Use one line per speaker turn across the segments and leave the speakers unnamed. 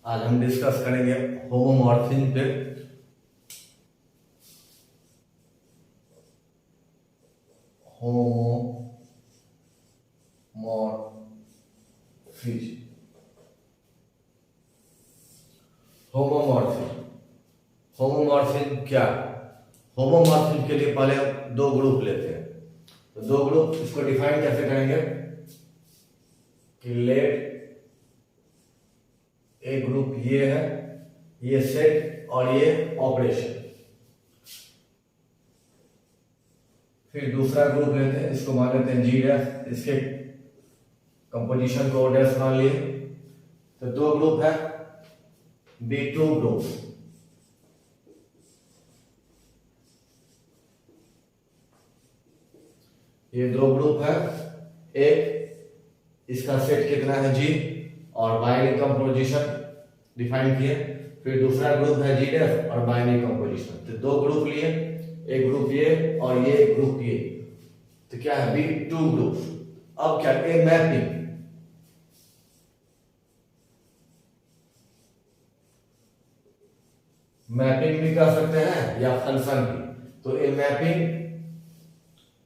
आज हम डिस्कस करेंगे होमोमॉर्फिज्म पे। होमोमॉर्फिज्म होमोमॉर्फिज्म होमोमॉर्फिज्म क्या? होमोमॉर्फिज्म के लिए पहले हम दो ग्रुप लेते हैं। तो दो ग्रुप इसको डिफाइन कैसे करेंगे कि लेट एक ग्रुप ये है, ये सेट और ये ऑपरेशन। फिर दूसरा ग्रुप लेते हैं, इसको मान लेते हैं जी डैश, इसके कंपोजिशन को डैश मान लिए। तो दो ग्रुप है, B2 ग्रुप। ये दो ग्रुप है, एक इसका सेट कितना है जी और बाइनरी कंपोजिशन डिफाइन किए। फिर दूसरा ग्रुप है जी डैश और बाइनरी कंपोजिशन। तो दो ग्रुप लिए, एक ग्रुप ये और ये ग्रुप ये। तो क्या है B2 ग्रुप। अब क्या ए मैपिंग, मैपिंग भी कर सकते हैं या फंक्शन भी। तो a mapping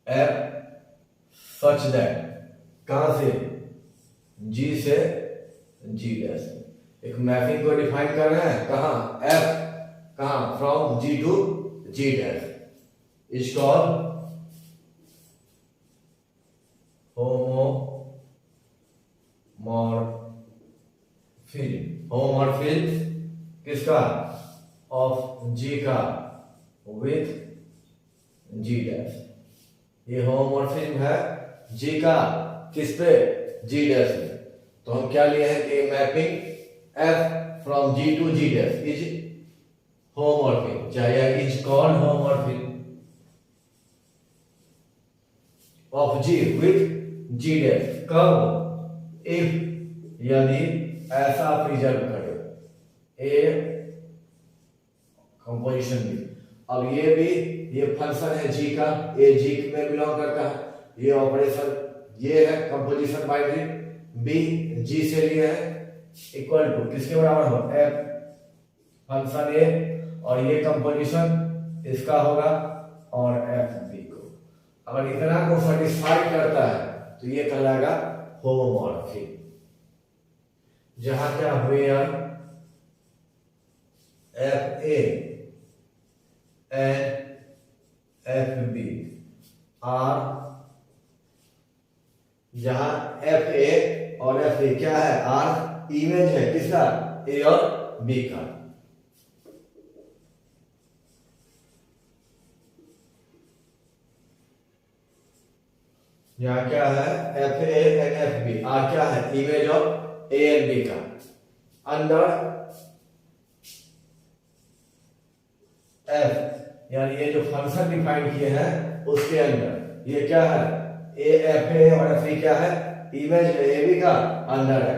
f such that, कहां से जी से जी डैश। एक मैपिंग को डिफाइन कर रहे हैं, कहां एफ, कहां from G to G dash is called homomorphism. Homomorphism किसका? ऑफ जी का विथ जी डैश। ये होमोमॉर्फिज्म है जी का किस पे? जी डैश में। तो हम क्या लिए हैं कि mapping F from G to G dash is homomorphism, चाहे is called homomorphism of G with G dash. कब? इफ, यदि ऐसा प्रिजर्व करे ए कंपोजिशन भी। अब ये भी, ये फंक्शन है जी का, ए जी में बिलोंग करता है। ये ऑपरेशन ये है कंपोजिशन बाइनरी, बी जी से लिए है, इक्वल टू किसके बराबर हो? एफ फंक्शन ए और ये कंपोजिशन इसका होगा और एफ बी को। अगर इतना को सेटिस्फाई करता है तो ये कहलाएगा होमोमॉर्फिज्म। जहां क्या हुए f a and f b are, जहां एफ ए और एफ ए क्या है? आर इमेज है किसका? ए और बी का। यहाँ क्या है? F a and f b. Are क्या है? Image of a and b का। अंडर एफ, यानी ये जो फंक्शन डिफाइन किए हैं उसके अंदर ये क्या है? ए एफ ए और एफ ई क्या है? इमेज है ए बी का, अंडर है।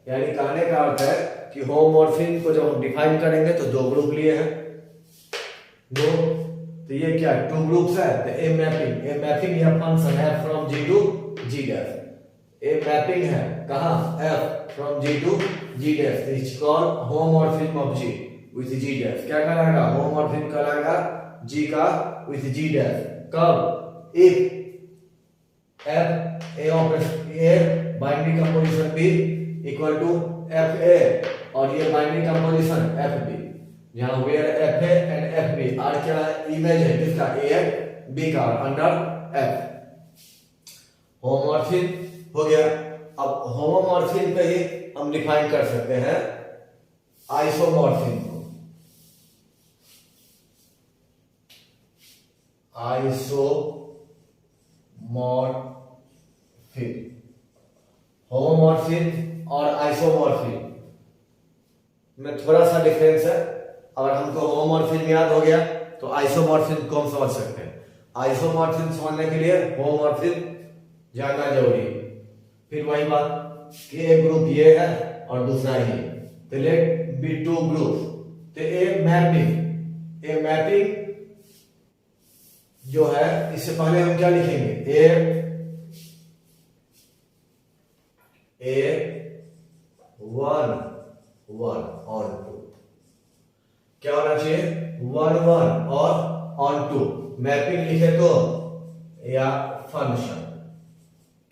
यानी कहने का अर्थ है कि होमोमॉर्फिज्म को जब हम डिफाइन करेंगे तो दो ग्रुप लिए हैं, दो। तो ये क्या टू ग्रुप्स है? तो ए मैपिंग या फंक्शन है from G to G dash. A mapping है कहां? F from G to G dash is called homomorphism of G with G dash. क्या कहलाएगा? होमोमॉर्फिज्म कहलाएगा जी का विथ जी डैश। कब? If f a operation a binary composition b equal to f a और ये binary composition f b, जहां where f a and f b are क्या है? इमेज है किसका? ए एंड बी का, अंडर एफ। होमोमॉर्फिज्म हो गया। अब होमोमॉर्फिज्म पे ही हम डिफाइन कर सकते हैं आइसोमॉर्फिज्म को। आइसोमॉर्फिज्म, होमोमॉर्फिज्म और आइसोमॉर्फिज्म में थोड़ा सा डिफरेंस है। अगर हमको होमोमॉर्फिज्म याद हो गया तो आइसोमॉर्फिज्म को हम समझ सकते हैं। आइसोमॉर्फिज्म समझने के लिए होमोमॉर्फिज्म जानना जरूरी है। फिर वही बात कि एक ग्रुप ये है और दूसरा ये। तो लेट बी टू ग्रुप। तो ए मैपिंग जो है, इससे पहले हम क्या लिखेंगे? ए वन 1 ऑन टू, क्या होना चाहिए 1 1 और ऑन टू। मैपिंग लिखे तो या फंक्शन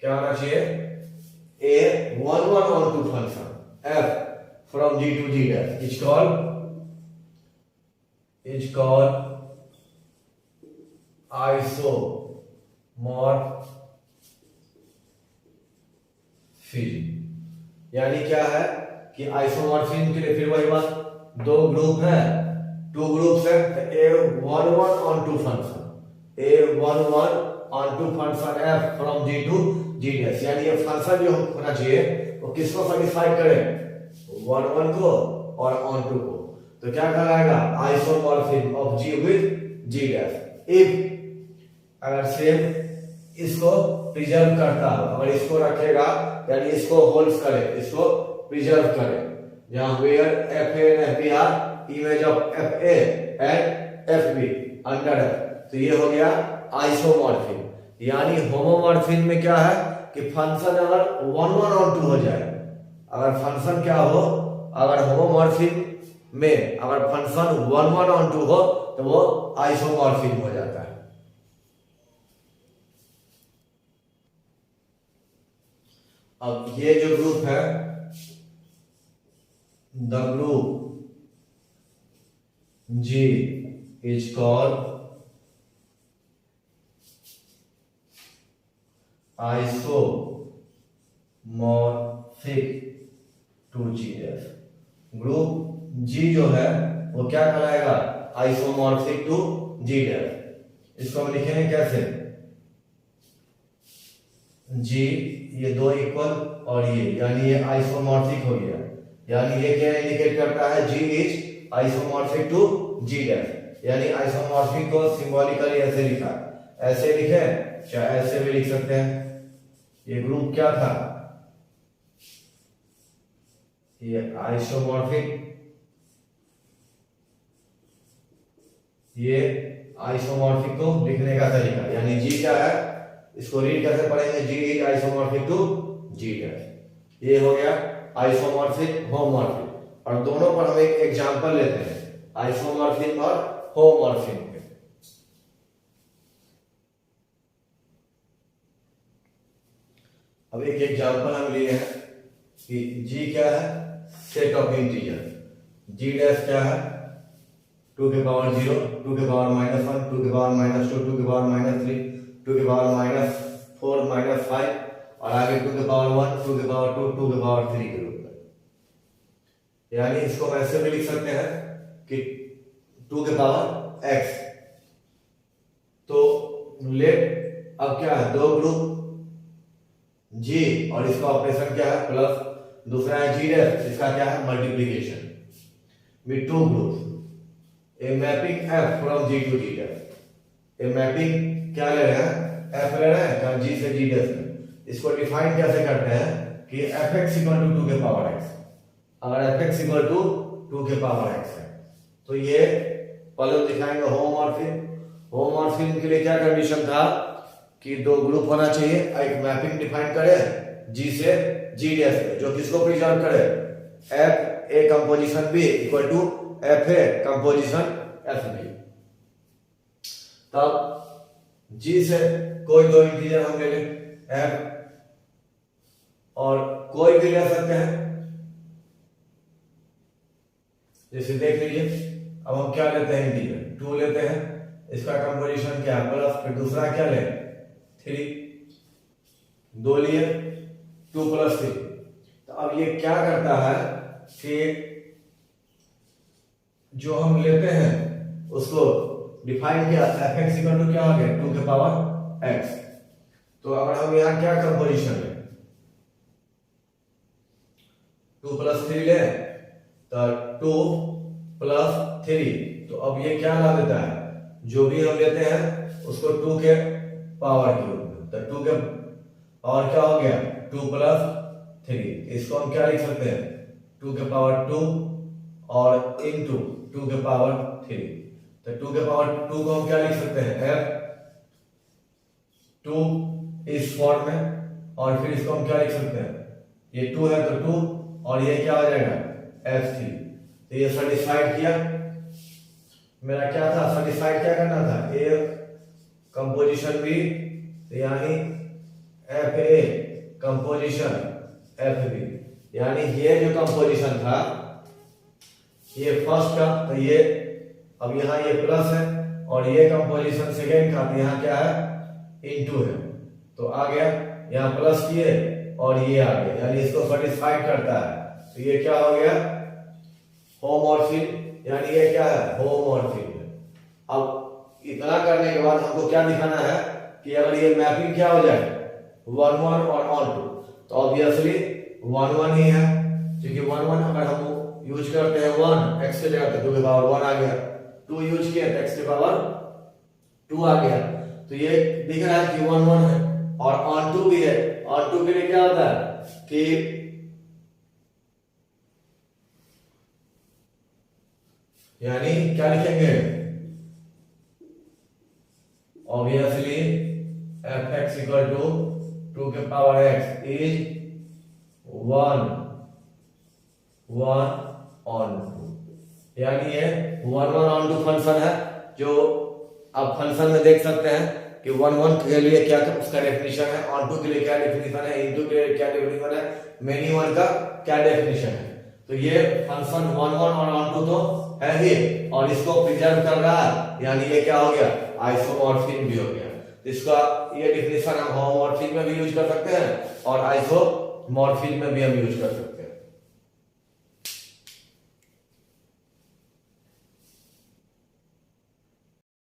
क्या होना चाहिए a 1 1 on to function f from g to g dash is called isomorphism। यानी क्या है कि आइसोमॉर्फिज्म के लिए फिर वही बात, दो ग्रुप है, टू ग्रुप्स है, a 1 1 on to function a 1 1 on to function f from g to g dash, यानी ये फंक्शन जो होना चाहिए वो किसको सेटिस्फाई करे 1 1 को और ऑन टू को। तो क्या कहलाएगा isomorphism of g with g dash। If अगर सेम इसको प्रिजर्व करता हो, अगर इसको रखेगा यानी इसको होल्ड्स करे, इसको प्रिजर्व करे, जहां where f a and f b are image of f a and f b under f, तो ये हो गया आइसोमॉर्फिज्म। यानी होमोमॉर्फिज्म में क्या है कि फंक्शन अगर 1 1 और 2 हो जाए, अगर फंक्शन क्या हो, अगर होमोमॉर्फिज्म में अगर फंक्शन 1 1 और 2 हो तो वो आइसोमॉर्फिज्म हो जाता है। अब ये जो ग्रुप है the group G is called isomorphic to G dash। Group G जो है वो क्या कहलाएगा आइसोमॉर्फिक टू G dash। इसको हम लिखेंगे कैसे, G ये दो इक्वल और ये, यानी ये आइसोमॉर्फिक हो गया, यानी ये क्या इंडिकेट करता है G is isomorphic to G dash। यानी आइसोमॉर्फिक को सिंबॉलिकली ऐसे लिखा, ऐसे लिखे चाहे ऐसे भी लिख सकते हैं। ये ग्रुप क्या था, ये आइसोमॉर्फिक, ये आइसोमॉर्फिक को लिखने का तरीका, यानी G क्या है इसको रीड कैसे पढ़ेंगे, G is isomorphic to G dash। ये हो गया आइसोमॉर्फिक होमोमॉर्फिक। और दोनों पर हम एक एग्जांपल लेते हैं आइसोमॉर्फिक और होमोमॉर्फिक के। अब एक एग्जांपल हम लिए हैं कि G क्या है set of integer, G dash क्या है 2 के पावर 0, 2 के पावर -1, 2 के पावर -2, 2 के पावर -3, 2 के पावर -4 -5 और आगे 2 के पावर 1, 2 के पावर 2, 2 के पावर 3 के रूप में। यानी इसको हम ऐसे भी लिख सकते हैं कि 2 के पावर x। तो लेट अब क्या है दो ग्रुप G और इसका ऑपरेशन क्या है प्लस, दूसरा है G डैश, इसका क्या है multiplication with two groups, a mapping f from G to G dash. A mapping क्या ले रहे हैं f ले रहे हैं G से G डैश में। इसको डिफाइन कैसे करते हैं कि fx इक्वल टू 2 के पावर x, अगर fx इक्वल टू 2 के पावर x है तो ये पहले दिखाएंगे होमोमॉर्फिज्म। होमोमॉर्फिज्म के लिए क्या कंडीशन था कि दो ग्रुप होना चाहिए, एक मैपिंग डिफाइन करे G से G डैश में जो किसको प्रिजर्व करे f a composition b equal to f a composition f b। तब G से कोई दो इंटीजर हम ले लें f और कोई भी ले सकते हैं, जैसे देख लीजिए। अब हम क्या लेते हैं इंटीजर 2 लेते हैं, इसका कंपोजिशन क्या है प्लस, फिर दूसरा क्या ले 3, 2 लिए 2 + 3। तो अब ये क्या करता है कि जो हम लेते हैं उसको डिफाइन किया fx इक्वल टू क्या हो गया 2 के पावर x। तो अगर हम यहाँ क्या कंपोजिशन ले 2 + 3 ले तो 2 + 3, तो अब ये क्या ला देता है जो भी हम लेते हैं उसको 2 के पावर के रूप में, तो 2 के पावर क्या हो गया 2 + 3। इसको हम क्या लिख सकते हैं 2 के पावर 2 और इनटू 2 के पावर 3। तो 2 के पावर 2 को हम क्या लिख सकते हैं f2 इस फॉर्म में, और फिर इसको हम क्या लिख सकते हैं ये 2 है तो 2 और ये क्या हो जाएगा F3। तो ये सेटिस्फाइड किया, मेरा क्या था, सेटिस्फाइड क्या करना था, ए कंपोजिशन बी, यानी Fa कंपोजिशन Fb, यानी ये जो कंपोजिशन था ये फर्स्ट का, तो ये अब यहाँ ये प्लस है, और ये कंपोजिशन सेकेंड का, तो यहाँ क्या है, इनटू है, तो आ गया, यहाँ प्लस किए और ये आ गया, यानी इसको सेटिस्फाइड करता है। तो ये क्या हो गया, होमोमॉर्फिज्म, यानी ये क्या है, होमोमॉर्फिज्म। अब इतना करने के बाद हमको क्या दिखाना है कि अगर ये मैपिंग क्या हो जाए 1 1 और ऑन टू, तो ऑब्वियसली 1 1 ही है, क्योंकि 1 1 अगर हम यूज करते हैं 1 x के जगह पे 2 की पावर 1 आ गया, 2 यूज किया तो x की पावर 2 आ गया, तो ये दिख रहा है कि 1 1 है, और ऑन टू भी है। ऑन टू के लिए क्या होता है कि यानी क्या लिखेंगे, ऑब्वियसली fx इक्वल टू 2 के power x is 1 1 onto, यानी ये 1 1 ऑन टू फंक्शन है, जो आप फंक्शन में देख सकते हैं कि 1 1 के लिए क्या उसका डेफिनेशन है, ऑन टू के लिए क्या डेफिनेशन है, इनटू के लिए क्या डेफिनेशन है, मेनी वन का क्या डेफिनेशन है। तो ये फंक्शन 1 1 और ऑन टू तो है ही, और इसको प्रिजर्व कर रहा है, यानी ये क्या हो गया, आइसोमॉर्फिज्म भी हो गया। इसका ये डेफिनेशन हम होमोमॉर्फिज्म में भी यूज कर सकते हैं और आइसोमॉर्फिज्म में भी हम यूज कर सकते हैं।